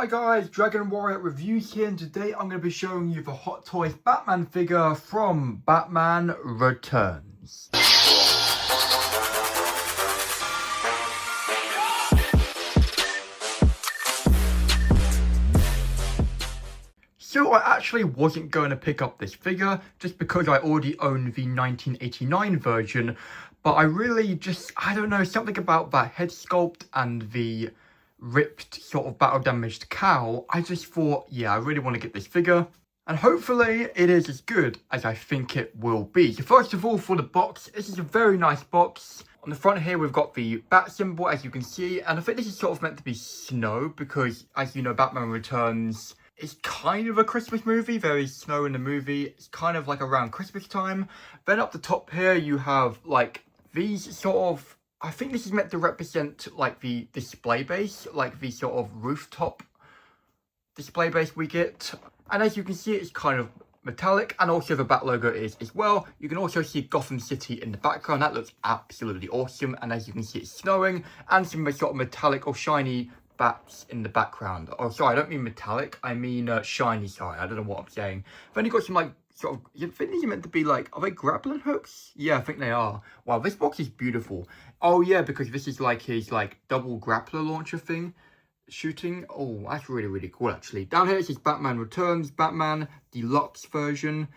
Hi guys, Dragon Warrior Reviews here, and today I'm going to be showing you the Hot Toys Batman figure from Batman Returns. So I actually wasn't going to pick up this figure just because I already own the 1989 version, but I really I don't know, something about that head sculpt and the ripped sort of battle damaged cowl. I just thought, yeah, I really want to get this figure, and hopefully it is as good as I think it will be. So first of all, for the box, this is a very nice box. On the front here, we've got the bat symbol, as you can see, and I think this is sort of meant to be snow because, as you know, Batman Returns is kind of a Christmas movie. There is snow in the movie. It's kind of like around Christmas time. Then up the top here, you have like these sort of, I think this is meant to represent like the display base, like the sort of rooftop display base we get. And as you can see, it's kind of metallic, and also the bat logo is as well. You can also see Gotham City in the background. That looks absolutely awesome. And as you can see, it's snowing, and some sort of metallic or shiny bats in the background. Oh, sorry, I don't mean metallic. I mean shiny. Sorry, I don't know what I'm saying. Then you got some like sort of, I think these are meant to be like, are they grappling hooks? Yeah, I think they are. Wow, this box is beautiful. Oh yeah, because this is like his like double grappler launcher thing shooting. Oh, that's really, really cool actually. Down here it says Batman Returns, Batman Deluxe version.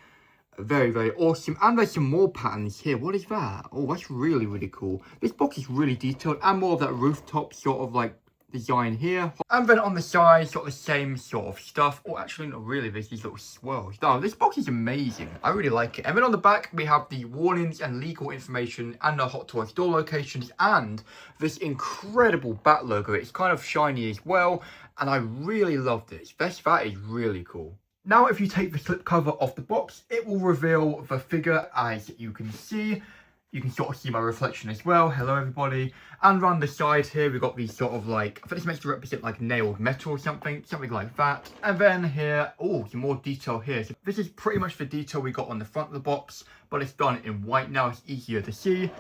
Very, very awesome. And there's some more patterns here. What is that? Oh, that's really, really cool. This box is really detailed, and more of that rooftop sort of like design here. And then on the side, sort of the same sort of stuff. Oh, actually not really, there's these little swirls. Oh, this box is amazing. I really like it. And then on the back, we have the warnings and legal information and the Hot Toys store locations and this incredible bat logo. It's kind of shiny as well, and I really love this. That is really cool. Now, if you take the slipcover off the box, it will reveal the figure, as you can see. You can sort of see my reflection as well. Hello, everybody. And around the side here, we've got these sort of like, I think this meant to represent like nailed metal or something like that. And then here, oh, some more detail here. So this is pretty much the detail we got on the front of the box, but it's done in white now. It's easier to see.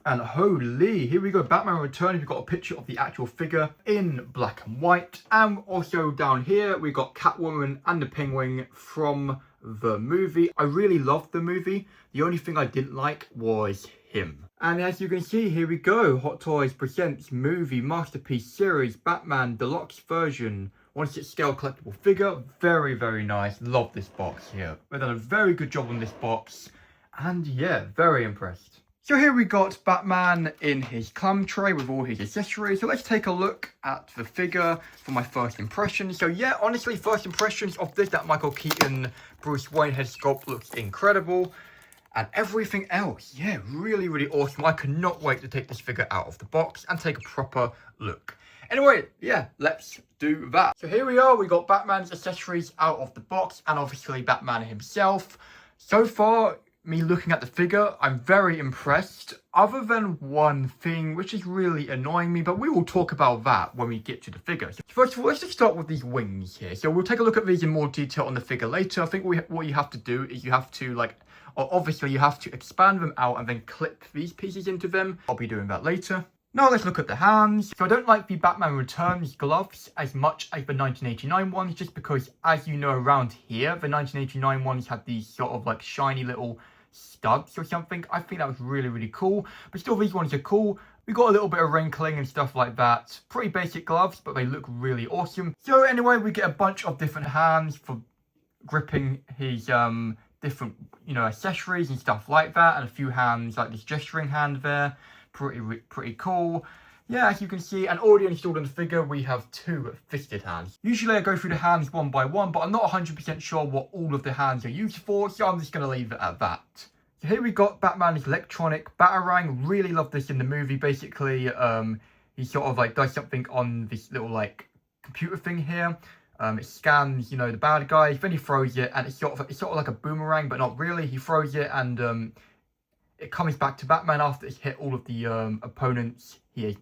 And holy, here we go, Batman Returns. We've got a picture of the actual figure in black and white. And also down here, we've got Catwoman and the Penguin from the movie. I really loved the movie. The only thing I didn't like was him. And as you can see, here we go. Hot Toys presents movie masterpiece series Batman Deluxe version. 1/6 scale collectible figure. Very, very nice. Love this box here. We've done a very good job on this box. And yeah, very impressed. So here we got Batman in his clam tray with all his accessories. So let's take a look at the figure for my first impressions. So yeah, honestly, first impressions of this, that Michael Keaton Bruce Wayne head sculpt looks incredible. And everything else, yeah, really, really awesome. I cannot wait to take this figure out of the box and take a proper look. Anyway, yeah, let's do that. So here we are, we got Batman's accessories out of the box and obviously Batman himself. So far, me looking at the figure, I'm very impressed, other than one thing which is really annoying me, but we will talk about that when we get to the figure. So first of all, let's just start with these wings here. So we'll take a look at these in more detail on the figure later. I think what you have to do is you have to like, obviously you have to expand them out and then clip these pieces into them. I'll be doing that later. Now let's look at the hands. So I don't like the Batman Returns gloves as much as the 1989 ones, just because, as you know, around here, the 1989 ones had these sort of like shiny little studs or something. I think that was really, really cool, but still these ones are cool. We got a little bit of wrinkling and stuff like that. Pretty basic gloves, but they look really awesome. So anyway, we get a bunch of different hands for gripping his different, you know, accessories and stuff like that, and a few hands like this gesturing hand there. Pretty cool. Yeah, as you can see, and already installed on the figure, we have two fisted hands. Usually I go through the hands one by one, but I'm not 100% sure what all of the hands are used for, so I'm just going to leave it at that. So here we got Batman's electronic batarang. Really love this in the movie. Basically, he sort of like does something on this little like computer thing here. It scans, you know, the bad guys, then he throws it, and it's sort of like a boomerang, but not really. He throws it, and it comes back to Batman after it's hit all of the opponents he has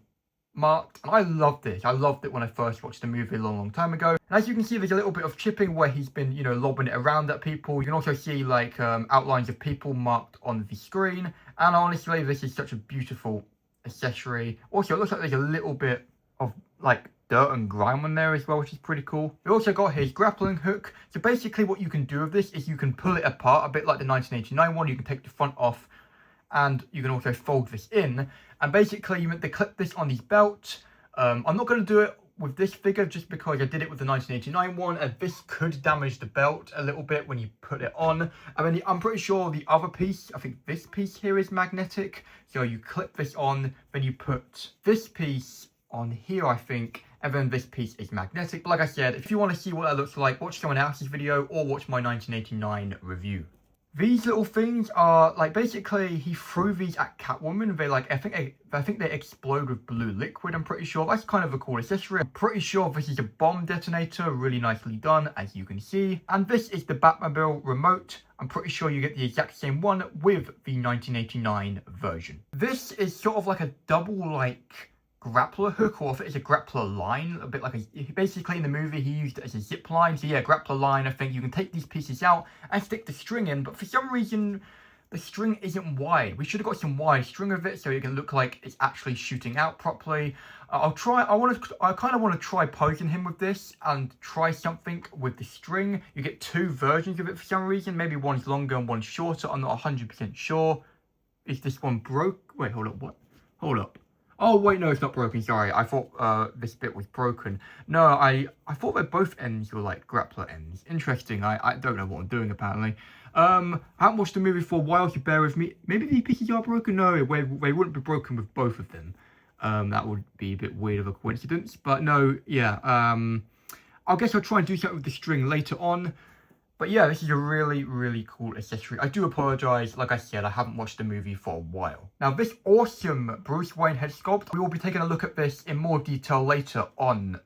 marked. And I love this. I loved it when I first watched the movie a long time ago. And as you can see, there's a little bit of chipping where he's been, you know, lobbing it around at people. You can also see like outlines of people marked on the screen. And honestly, this is such a beautiful accessory. Also, it looks like there's a little bit of like dirt and grime on there as well, which is pretty cool. We also got his grappling hook. So basically what you can do with this is you can pull it apart a bit like the 1989 one. You can take the front off and you can also fold this in. And basically you meant to clip this on his belt. I'm not going to do it with this figure just because I did it with the 1989 one, and this could damage the belt a little bit when you put it on. I mean, I'm pretty sure the other piece, I think this piece here is magnetic. So you clip this on, then you put this piece on here, I think, and then this piece is magnetic. But like I said, if you want to see what that looks like, watch someone else's video or watch my 1989 review. These little things are like, basically he threw these at Catwoman. They like, I think they explode with blue liquid, I'm pretty sure. That's kind of a cool accessory. I'm pretty sure this is a bomb detonator, really nicely done, as you can see. And this is the Batmobile remote. I'm pretty sure you get the exact same one with the 1989 version. This is sort of like a double like grappler hook, or if it's a grappler line, a bit like basically in the movie he used it as a zip line. So yeah, grappler line. I think you can take these pieces out and stick the string in, but for some reason the string isn't wide. We should have got some wide string of it so it can look like it's actually shooting out properly. I kind of want to try posing him with this and try something with the string. You get two versions of it for some reason. Maybe one's longer and one's shorter. I'm not 100% sure. Is this one broke? Wait, hold up. What? Hold up. Oh, wait, no, it's not broken. Sorry, I thought this bit was broken. No, I thought that both ends were like grappler ends. Interesting. I don't know what I'm doing, apparently. I haven't watched the movie for a while, so bear with me. Maybe these pieces are broken? No, they wouldn't be broken with both of them. That would be a bit weird of a coincidence. But no, yeah. I guess I'll try and do something with the string later on. But yeah, this is a really, really cool accessory. I do apologise, like I said, I haven't watched the movie for a while. Now, this awesome Bruce Wayne head sculpt, we will be taking a look at this in more detail later on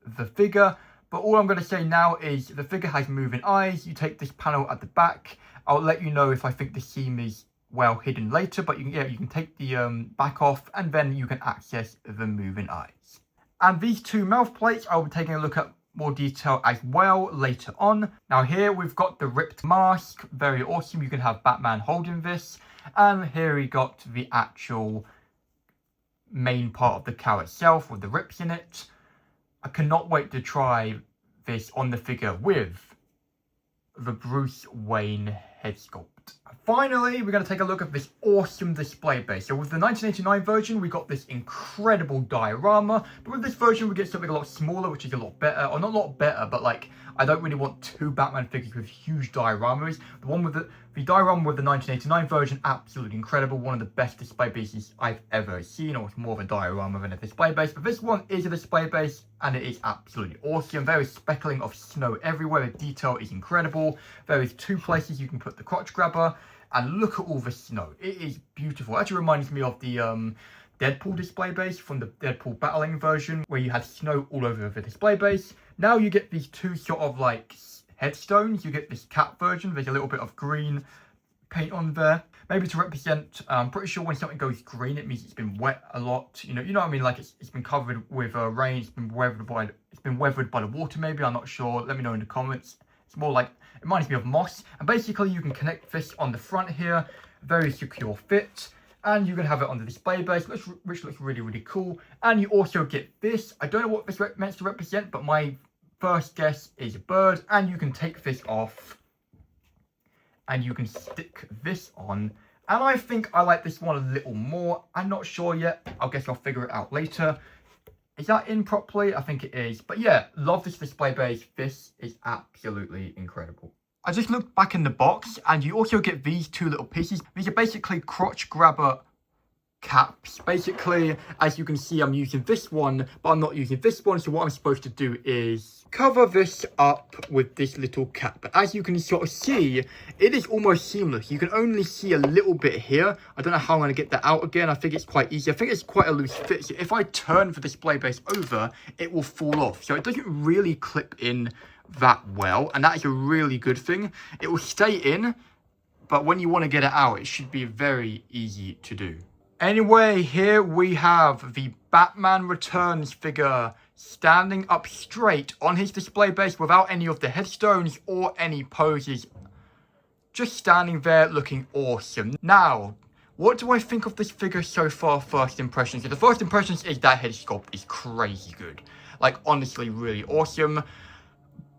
the figure. But all I'm going to say now is the figure has moving eyes. You take this panel at the back. I'll let you know if I think the seam is well hidden later. But you can take the back off and then you can access the moving eyes. And these two mouth plates, I'll be taking a look at more detail as well later on. Now here we've got the ripped mask, very awesome. You can have Batman holding this, and here we got the actual main part of the cow itself with the rips in it. I cannot wait to try this on the figure with the Bruce Wayne head sculpt. Finally, we're going to take a look at this awesome display base. So with the 1989 version, we got this incredible diorama. But with this version, we get something a lot smaller, which is a lot better. Or not a lot better, but like, I don't really want two Batman figures with huge dioramas. The one with the diorama with the 1989 version, absolutely incredible. One of the best display bases I've ever seen. Or it's more of a diorama than a display base. But this one is a display base, and it is absolutely awesome. Very speckling of snow everywhere. The detail is incredible. There is two places you can put the crotch grabber. And look at all the snow. It is beautiful. It actually reminds me of the Deadpool display base from the Deadpool battling version, where you had snow all over the display base. Now you get these two sort of like headstones. You get this cat version. There's a little bit of green paint on there, maybe to represent. I'm pretty sure when something goes green, it means it's been wet a lot. You know what I mean? Like it's been covered with rain. It's been weathered by the water. Maybe, I'm not sure. Let me know in the comments. It's more like, it reminds me of moss. And basically you can connect this on the front here, very secure fit, and you can have it on the display base, which looks really, really cool. And you also get this. I don't know what this meant to represent, but my first guess is a bird. And you can take this off and you can stick this on. And I think I like this one a little more. I'm not sure yet. I guess I'll figure it out later. Is that in properly? I think it is. But yeah, love this display base. This is absolutely incredible. I just looked back in the box, and you also get these two little pieces. These are basically crotch grabber caps. Basically, as you can see, I'm using this one, but I'm not using this one. So what I'm supposed to do is cover this up with this little cap. But as you can sort of see, it is almost seamless. You can only see a little bit here. I don't know how I'm going to get that out again. I think it's quite easy. I think it's quite a loose fit. So if I turn the display base over, it will fall off. So it doesn't really clip in that well. And that is a really good thing. It will stay in, but when you want to get it out, it should be very easy to do. Anyway, here we have the Batman Returns figure standing up straight on his display base without any of the headstones or any poses. Just standing there looking awesome. Now, what do I think of this figure so far, first impressions? So the first impressions is that head sculpt is crazy good. Like, honestly, really awesome.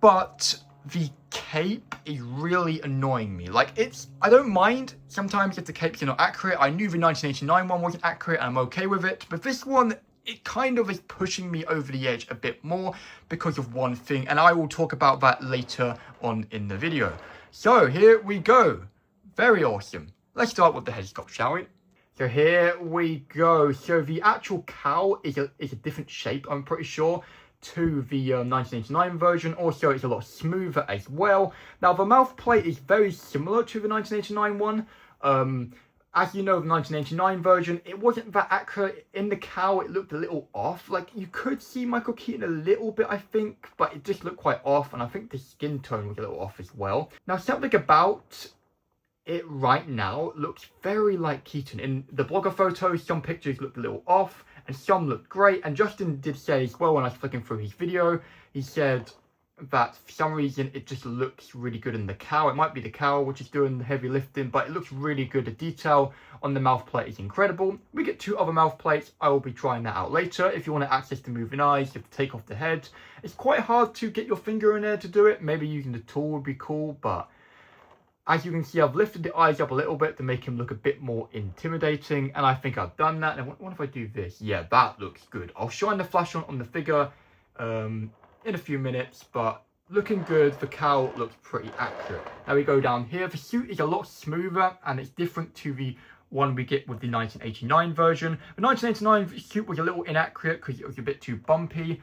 But the cape is really annoying me. Like, I don't mind sometimes if the capes are not accurate. I knew the 1989 one wasn't accurate and I'm okay with it. But this one, it kind of is pushing me over the edge a bit more because of one thing. And I will talk about that later on in the video. So here we go. Very awesome. Let's start with the head sculpt, shall we? So here we go. So the actual cowl is a different shape, I'm pretty sure, to the 1989 version. Also, it's a lot smoother as well. Now, the mouth plate is very similar to the 1989 one. As you know, the 1989 version, it wasn't that accurate. In the cowl, it looked a little off. Like, you could see Michael Keaton a little bit, I think, but it just looked quite off, and I think the skin tone was a little off as well. Now, something about it right now looks very like Keaton. In the blogger photos, some pictures looked a little off, and some looked great. And Justin did say as well, when I was flicking through his video, he said that for some reason it just looks really good in the cowl. It might be the cowl which is doing the heavy lifting, but it looks really good. The detail on the mouth plate is incredible. We get 2 other mouth plates. I will be trying that out later. If you want to access the moving eyes, you have to take off the head. It's quite hard to get your finger in there to do it. Maybe using the tool would be cool, but as you can see, I've lifted the eyes up a little bit to make him look a bit more intimidating, and I think I've done that. And what if I do this? Yeah, that looks good. I'll shine the flash on the figure in a few minutes, but looking good. The cowl looks pretty accurate. Now we go down here. The suit is a lot smoother, and it's different to the one we get with the 1989 version. The 1989 suit was a little inaccurate because it was a bit too bumpy.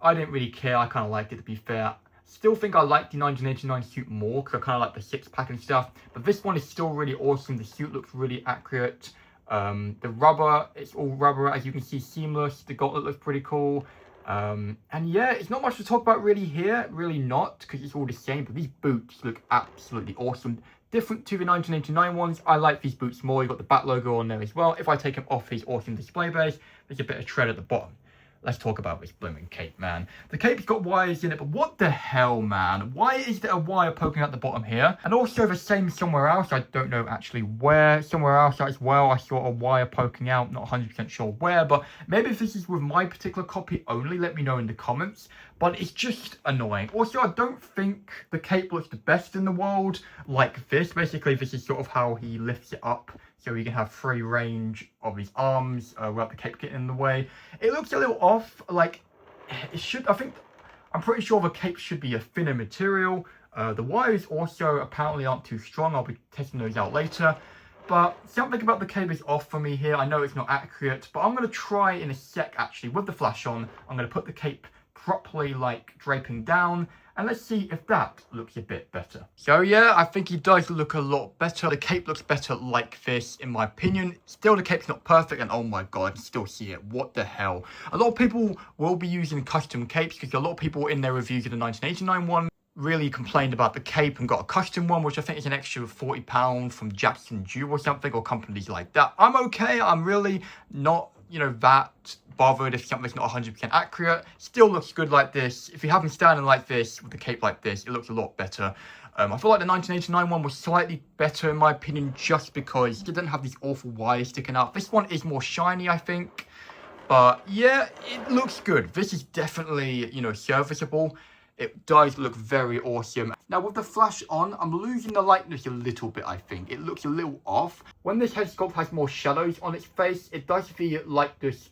I didn't really care. I kind of liked it, to be fair. Still think I like the 1989 suit more because I kind of like the 6-pack and stuff. But this one is still really awesome. The suit looks really accurate. The rubber, it's all rubber, as you can see, seamless. The gauntlet looks pretty cool. And yeah, it's not much to talk about really here. Really not, because it's all the same. But these boots look absolutely awesome. Different to the 1989 ones. I like these boots more. You've got the bat logo on there as well. If I take them off his awesome display base, there's a bit of tread at the bottom. Let's talk about this blooming cape, man. The cape's got wires in it, but what the hell, man? Why is there a wire poking out the bottom here? And also the same somewhere else. I don't know actually where. Somewhere else as well, I saw a wire poking out. Not 100% sure where, but maybe if this is with my particular copy only, let me know in the comments. But it's just annoying. Also, I don't think the cape looks the best in the world like this. Basically, this is sort of how he lifts it up, so you can have free range of his arms without the cape getting in the way. It looks a little off. Like, it should, I'm pretty sure the cape should be a thinner material. The wires also apparently aren't too strong. I'll be testing those out later. But something about the cape is off for me here. I know it's not accurate, but I'm going to try in a sec, actually, with the flash on. I'm going to put the cape properly, like, draping down, and let's see if that looks a bit better. So yeah, I think he does look a lot better. The cape looks better like this, in my opinion. Still, the cape's not perfect, and oh my god, I can still see it. What the hell? A lot of people will be using custom capes, because a lot of people in their reviews of the 1989 one really complained about the cape and got a custom one, which I think is an extra £40 from Jackson Jew or something, or companies like that. I'm okay. I'm really not, you know, that bothered if something's not 100% accurate. Still looks good like this. If you have him standing like this with the cape like this, it looks a lot better. I feel like the 1989 one was slightly better in my opinion, just because it didn't have these awful wires sticking out. This one is more shiny, I think. But yeah, it looks good. This is definitely, you know, serviceable. It does look very awesome. Now with the flash on, I'm losing the lightness a little bit, I think. It looks a little off. When this head sculpt has more shadows on its face, it does feel like this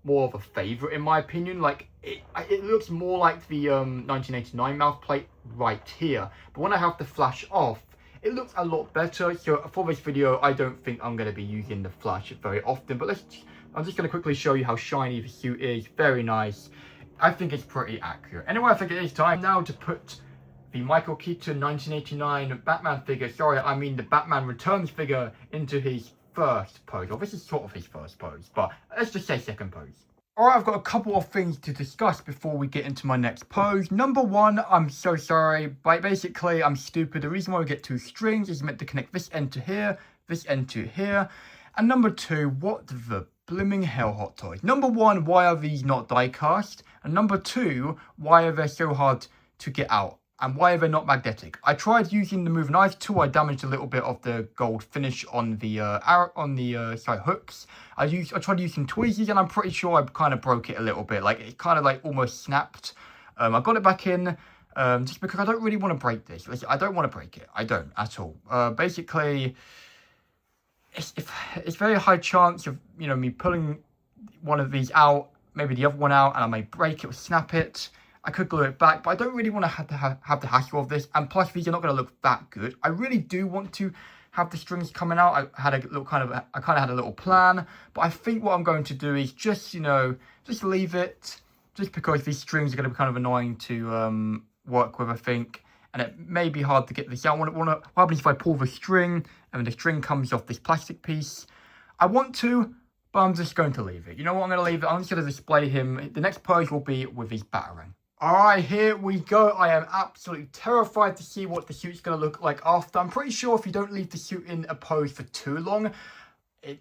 more of a favourite in my opinion. Like, it looks more like the 1989 mouth plate right here. But when I have the flash off, it looks a lot better. So for this video, I don't think I'm going to be using the flash very often. But I'm just going to quickly show you how shiny the suit is. Very nice. I think it's pretty accurate. Anyway, I think it is time now to put the Michael Keaton 1989 Batman figure, sorry, I mean the Batman Returns figure, into his first pose. Well, this is sort of his first pose, but let's just say second pose. Alright, I've got a couple of things to discuss before we get into my next pose. Number one, I'm so sorry, but basically I'm stupid. The reason why we get 2 strings is meant to connect this end to here, this end to here. And number two, what the blimming hell, Hot Toys? Number one, why are these not die cast? And number two, why are they so hard to get out? And why are they not magnetic? I tried using the moving knife tool. I damaged a little bit of the gold finish on the hooks. I tried using tweezers, and I'm pretty sure I kind of broke it a little bit. Like it kind of like almost snapped. I got it back in just because I don't really want to break this. I don't want to break it. I don't at all. Basically, it's very high chance of me pulling one of these out, maybe the other one out, and I may break it or snap it. I could glue it back, but I don't really want to have the hassle of this. And plus, these are not going to look that good. I really do want to have the strings coming out. I had a little kind of had a little plan, but I think what I'm going to do is just just leave it, just because these strings are going to be kind of annoying to work with, I think. And it may be hard to get this out. What happens if I pull the string and the string comes off this plastic piece? I want to, but I'm just going to leave it. You know what? I'm going to leave it. I'm just going to display him. The next pose will be with his batarang. Alright, here we go. I am absolutely terrified to see what the suit's going to look like after. I'm pretty sure if you don't leave the suit in a pose for too long, it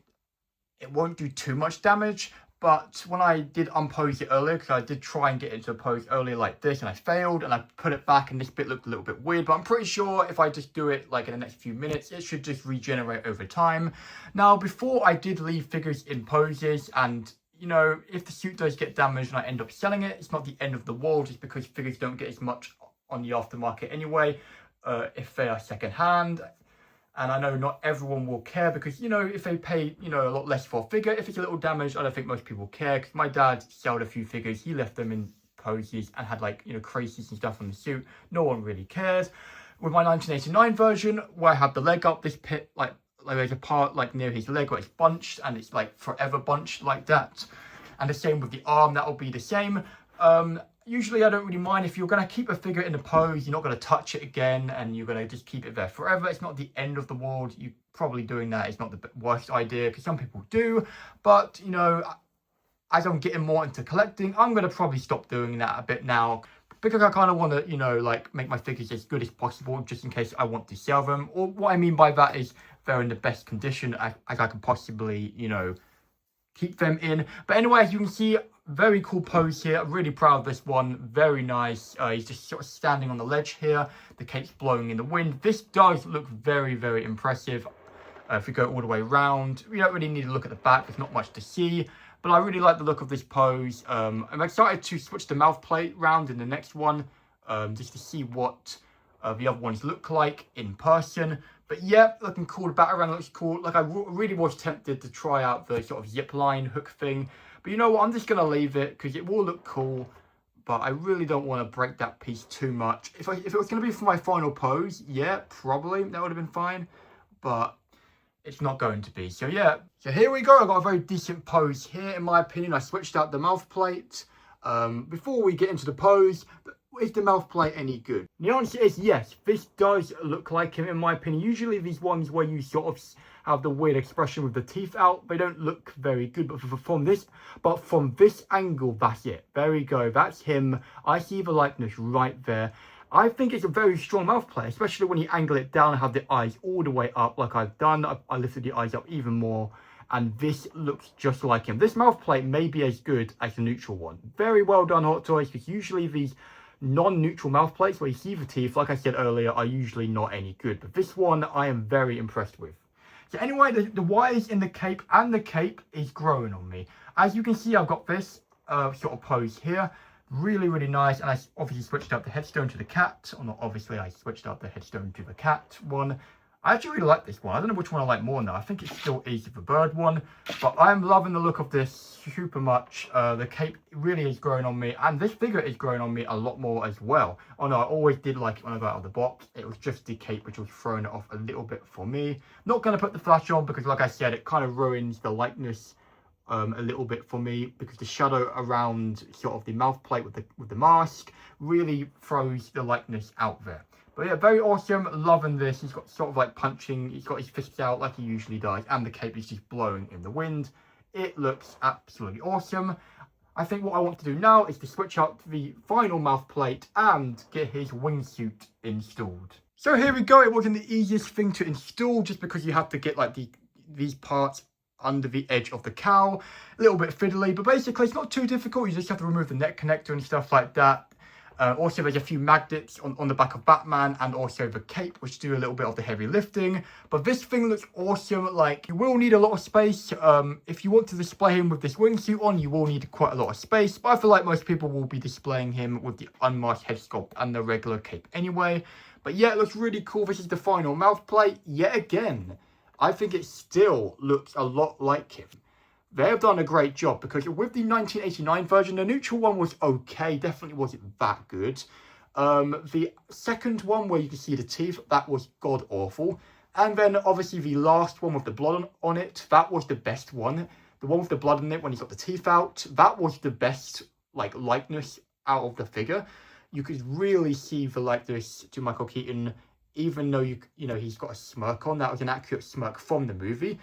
won't do too much damage. But when I did unpose it earlier, because I did try and get into a pose earlier like this, and I failed, and I put it back, and this bit looked a little bit weird. But I'm pretty sure if I just do it like in the next few minutes, it should just regenerate over time. Now, before I did leave figures in poses, and if the suit does get damaged and I end up selling it, it's not the end of the world, just because figures don't get as much on the aftermarket anyway, if they are second hand. And I know not everyone will care, because, if they pay, a lot less for a figure, if it's a little damaged, I don't think most people care. Because my dad sold a few figures, he left them in poses and had creases and stuff on the suit. No one really cares. With my 1989 version, where I have the leg up, this pit, there's a part near his leg where it's bunched, and it's forever bunched like that. And the same with the arm, that will be the same. Usually I don't really mind if you're going to keep a figure in a pose, you're not going to touch it again, and you're going to just keep it there forever. It's not the end of the world. You probably doing that is not the worst idea, because some people do. But, as I'm getting more into collecting, I'm going to probably stop doing that a bit now, because I kind of want to, make my figures as good as possible, just in case I want to sell them. Or what I mean by that is they're in the best condition as I can possibly, keep them in. But anyway, as you can see, very cool pose here. I'm really proud of this one. Very nice. He's just sort of standing on the ledge here. The cape's blowing in the wind. This does look very, very impressive. If we go all the way around, we don't really need to look at the back. There's not much to see. But I really like the look of this pose. I'm excited to switch the mouth plate round in the next one, just to see what the other ones look like in person. But yeah, looking cool. The batarang looks cool. I really was tempted to try out the sort of zip line hook thing. But you know what? I'm just going to leave it, because it will look cool. But I really don't want to break that piece too much. If it was going to be for my final pose, yeah, probably that would have been fine. But it's not going to be. So yeah, so here we go. I got a very decent pose here, in my opinion. I switched out the mouth plate. Before we get into the pose, is the mouth plate any good? The answer is yes. This does look like him, in my opinion. Usually these ones where you sort of have the weird expression with the teeth out, they don't look very good. But from this angle, that's it. There we go. That's him. I see the likeness right there. I think it's a very strong mouth plate, especially when you angle it down and have the eyes all the way up like I've done. I lifted the eyes up even more, and this looks just like him. This mouth plate may be as good as the neutral one. Very well done, Hot Toys, because usually these non-neutral mouth plates where you see the teeth, like I said earlier, are usually not any good. But this one I am very impressed with. So anyway, the wires in the cape, and the cape is growing on me. As you can see, I've got this sort of pose here. Really, really nice. And I obviously switched up the headstone to the cat. Or not obviously, I switched up the headstone to the cat one. I actually really like this one. I don't know which one I like more now. I think it still is the bird one. But I'm loving the look of this super much. The cape really is growing on me. And this figure is growing on me a lot more as well. Oh no, I always did like it when I got out of the box. It was just the cape which was throwing it off a little bit for me. Not going to put the flash on, because like I said, it kind of ruins the likeness a little bit for me, because the shadow around sort of the mouth plate with the mask really throws the likeness out there. But yeah, very awesome. Loving this. He's got sort of like punching. He's got his fists out like he usually does. And the cape is just blowing in the wind. It looks absolutely awesome. I think what I want to do now is to switch up the final mouth plate and get his wingsuit installed. So here we go. It wasn't the easiest thing to install, just because you have to get like these parts under the edge of the cowl. A little bit fiddly, but basically it's not too difficult. You just have to remove the neck connector and stuff like that. Also, there's a few magnets on the back of Batman and also the cape, which do a little bit of the heavy lifting. But this thing looks awesome. Like, you will need a lot of space. If you want to display him with this wingsuit on, you will need quite a lot of space. But I feel like most people will be displaying him with the unmasked head sculpt and the regular cape anyway. But yeah, it looks really cool. This is the final mouth plate. Yet again, I think it still looks a lot like him. They have done a great job, because with the 1989 version, the neutral one was okay, definitely wasn't that good. The second one, where you can see the teeth, that was god-awful. And then, obviously, the last one with the blood on it, that was the best one. The one with the blood on it, when he's got the teeth out, that was the best, like, likeness out of the figure. You could really see the likeness to Michael Keaton, even though, you know, he's got a smirk on. That was an accurate smirk from the movie.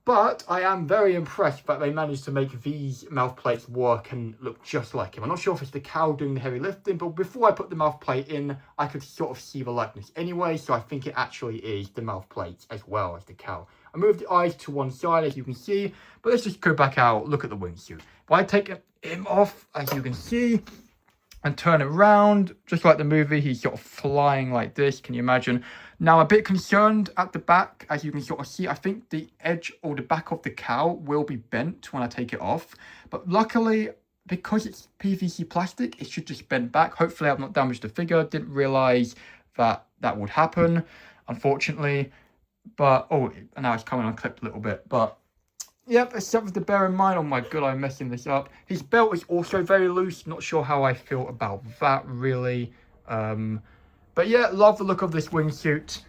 But I am very impressed that they managed to make these mouth plates work and look just like him. I'm not sure if it's the cowl doing the heavy lifting, but before I put the mouth plate in, I could sort of see the likeness anyway, so I think it actually is the mouth plates as well as the cowl. I moved the eyes to one side, as you can see, but let's just go back out, look at the wingsuit. If I take him off, as you can see, and turn it around, just like the movie, he's sort of flying like this, can you imagine? Now, a bit concerned at the back, as you can sort of see, I think the edge or the back of the cowl will be bent when I take it off. But luckily, because it's PVC plastic, it should just bend back. Hopefully, I've not damaged the figure. Didn't realise that would happen, unfortunately. But, oh, now it's coming unclipped a little bit. But, yep, it's something to bear in mind. Oh my god, I'm messing this up. His belt is also very loose. Not sure how I feel about that, really. But yeah, love the look of this wingsuit.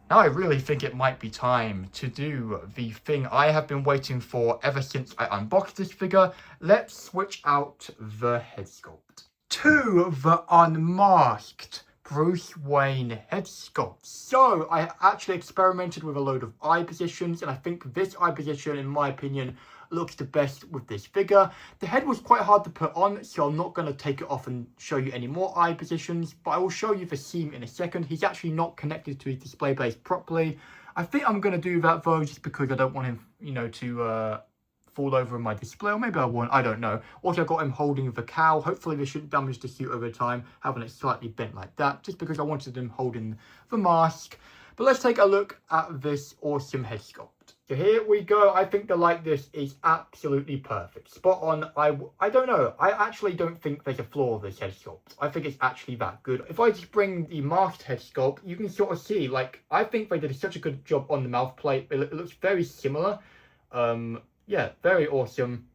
Now I really think it might be time to do the thing I have been waiting for ever since I unboxed this figure. Let's switch out the head sculpt to the unmasked Bruce Wayne head sculpt. So I actually experimented with a load of eye positions, and I think this eye position, in my opinion, looks the best with this figure. The head was quite hard to put on, so I'm not going to take it off and show you any more eye positions, but I will show you the seam in a second. He's actually not connected to his display base properly. I think I'm going to do that though, just because I don't want him, you know, to fall over in my display, or maybe I won't, I don't know. Also, I got him holding the cowl. Hopefully this shouldn't damage the suit over time, having it slightly bent like that, just because I wanted him holding the mask. But let's take a look at this awesome head sculpt. So here we go. I think the likeness is absolutely perfect. Spot on. I don't know. I actually don't think there's a flaw with this head sculpt. I think it's actually that good. If I just bring the masked head sculpt, you can sort of see, like, I think they did such a good job on the mouth plate. It looks very similar. Yeah, very awesome.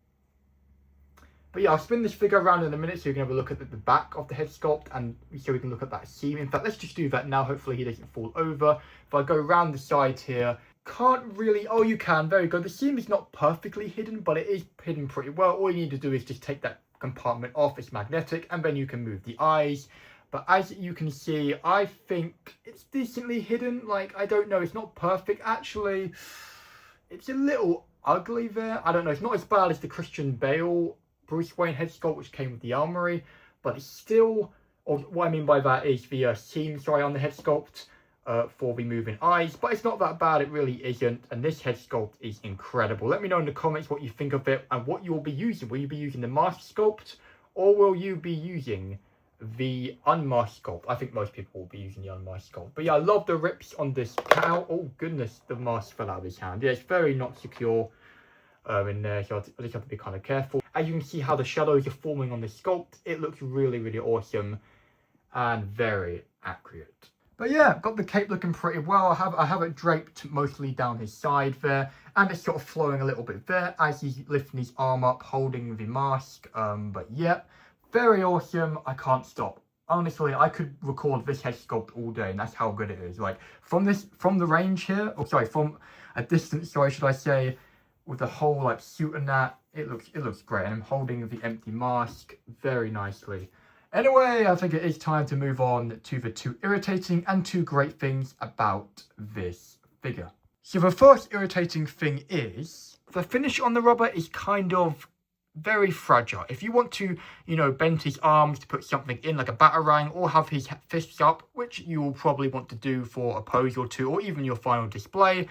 But yeah, I'll spin this figure around in a minute so you can have a look at the back of the head sculpt, and so we can look at that seam. In fact, let's just do that now. Hopefully he doesn't fall over. If I go around the side here, can't really, oh, you can, very good. The seam is not perfectly hidden, but it is hidden pretty well. All you need to do is just take that compartment off. It's magnetic, and then you can move the eyes. But as you can see, I think it's decently hidden. Like, I don't know, it's not perfect. Actually, it's a little ugly there. I don't know, it's not as bad as the Christian Bale Bruce Wayne head sculpt, which came with the armory, but it's still, or what I mean by that is the seam, sorry, on the head sculpt for the moving eyes, but it's not that bad, it really isn't, and this head sculpt is incredible. Let me know in the comments what you think of it and what you will be using. Will you be using the masked sculpt, or will you be using the unmasked sculpt? I think most people will be using the unmasked sculpt. But yeah, I love the rips on this cowl. Oh goodness, the mask fell out of his hand. Yeah, it's very not secure in there, so I just have to be kind of careful. As you can see how the shadows are forming on the sculpt, it looks really, really awesome and very accurate. But yeah, got the cape looking pretty well. I have it draped mostly down his side there, and it's sort of flowing a little bit there as he's lifting his arm up, holding the mask. But yeah, very awesome. I can't stop. Honestly, I could record this head sculpt all day, and that's how good it is. Like, from the range here, or sorry, from a distance, sorry, should I say, with the whole like suit and that, it looks great. And I'm holding the empty mask very nicely. Anyway, I think it is time to move on to the two irritating and two great things about this figure. So the first irritating thing is the finish on the rubber is kind of very fragile. If you want to, you know, bend his arms to put something in like a batarang, or have his fists up, which you will probably want to do for a pose or two, or even your final display,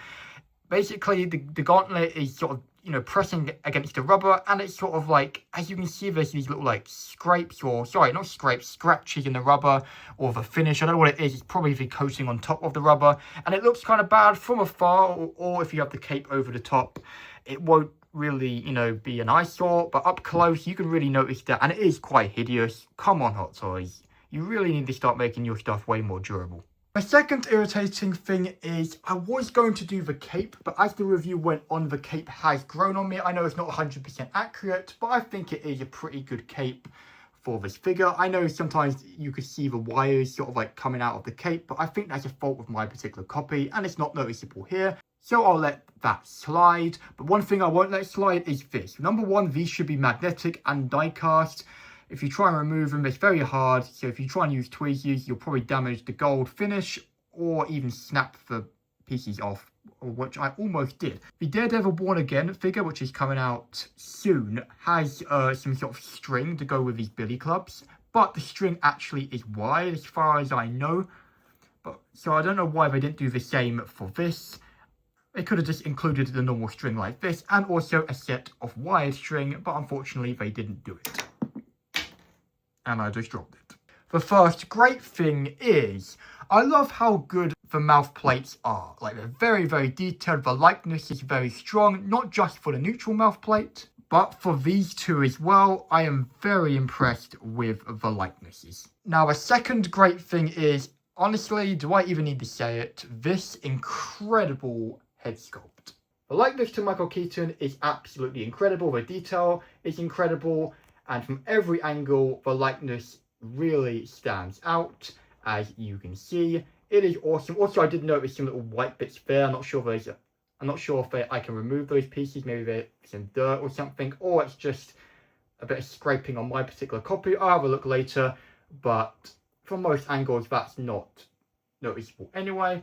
basically the gauntlet is sort of you know, pressing against the rubber, and it's sort of like, as you can see, there's these little like scrapes, or sorry, not scrapes, scratches in the rubber, or the finish. I don't know what it is. It's probably the coating on top of the rubber, and it looks kind of bad from afar, or if you have the cape over the top, it won't really, you know, be an eyesore, but up close you can really notice that, and it is quite hideous. Come on, Hot Toys, you really need to start making your stuff way more durable. My second irritating thing is I was going to do the cape, but as the review went on, the cape has grown on me. I know it's not 100% accurate, but I think it is a pretty good cape for this figure. I know sometimes you could see the wires sort of like coming out of the cape, but I think that's a fault with my particular copy, and it's not noticeable here. So I'll let that slide. But one thing I won't let slide is this. Number one, these should be magnetic and die cast. If you try and remove them, it's very hard. So if you try and use tweezers, you'll probably damage the gold finish or even snap the pieces off, which I almost did. The Daredevil Born Again figure, which is coming out soon, has some sort of string to go with these billy clubs, but the string actually is wide as far as I know. So I don't know why they didn't do the same for this. They could have just included the normal string like this, and also a set of wired string, but unfortunately they didn't do it. And I just dropped it. The first great thing is, I love how good the mouth plates are. Like, they're very, very detailed. The likeness is very strong, not just for the neutral mouth plate, but for these two as well. I am very impressed with the likenesses. Now, the second great thing is, honestly, do I even need to say it? This incredible head sculpt. The likeness to Michael Keaton is absolutely incredible. The detail is incredible. And from every angle, the likeness really stands out, as you can see. It is awesome. Also, I did notice some little white bits there. I'm not sure if I can remove those pieces. Maybe there's some dirt or something, or it's just a bit of scraping on my particular copy. I'll have a look later, but from most angles, that's not noticeable anyway.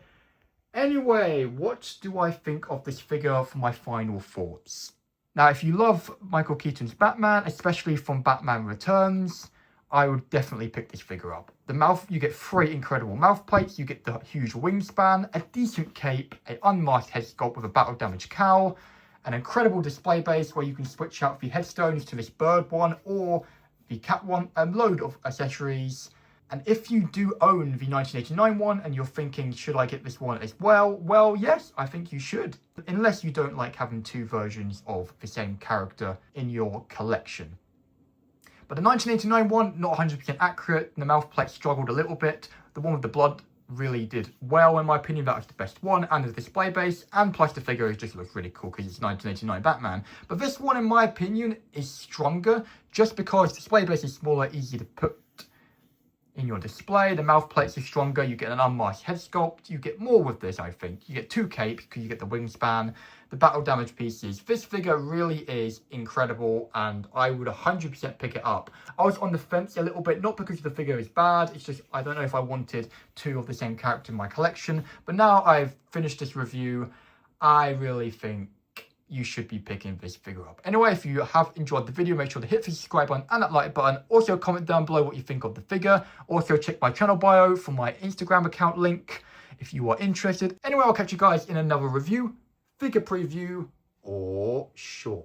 Anyway, what do I think of this figure for my final thoughts? Now, if you love Michael Keaton's Batman, especially from Batman Returns, I would definitely pick this figure up. The mouth, you get 3 incredible mouth plates, you get the huge wingspan, a decent cape, an unmasked head sculpt with a battle damage cowl, an incredible display base where you can switch out the headstones to this bird one or the cat one, a load of accessories. And if you do own the 1989 one and you're thinking, should I get this one as well? Well, yes, I think you should. Unless you don't like having 2 versions of the same character in your collection. But the 1989 one, not 100% accurate. The mouth plate struggled a little bit. The one with the blood really did well, in my opinion. That was the best one. And the display base. And plus the figure just looks really cool because it's 1989 Batman. But this one, in my opinion, is stronger. Just because the display base is smaller, easier to put in your display. The mouth plates are stronger. You get an unmasked head sculpt. You get more with this, I think. You get 2 capes because you get the wingspan, the battle damage pieces. This figure really is incredible, and I would 100% pick it up. I was on the fence a little bit, not because the figure is bad. It's just I don't know if I wanted 2 of the same character in my collection. But now I've finished this review, I really think you should be picking this figure up. Anyway, if you have enjoyed the video, make sure to hit the subscribe button and that like button. Also, comment down below what you think of the figure. Also, check my channel bio for my Instagram account link if you are interested. Anyway, I'll catch you guys in another review, figure preview, or short.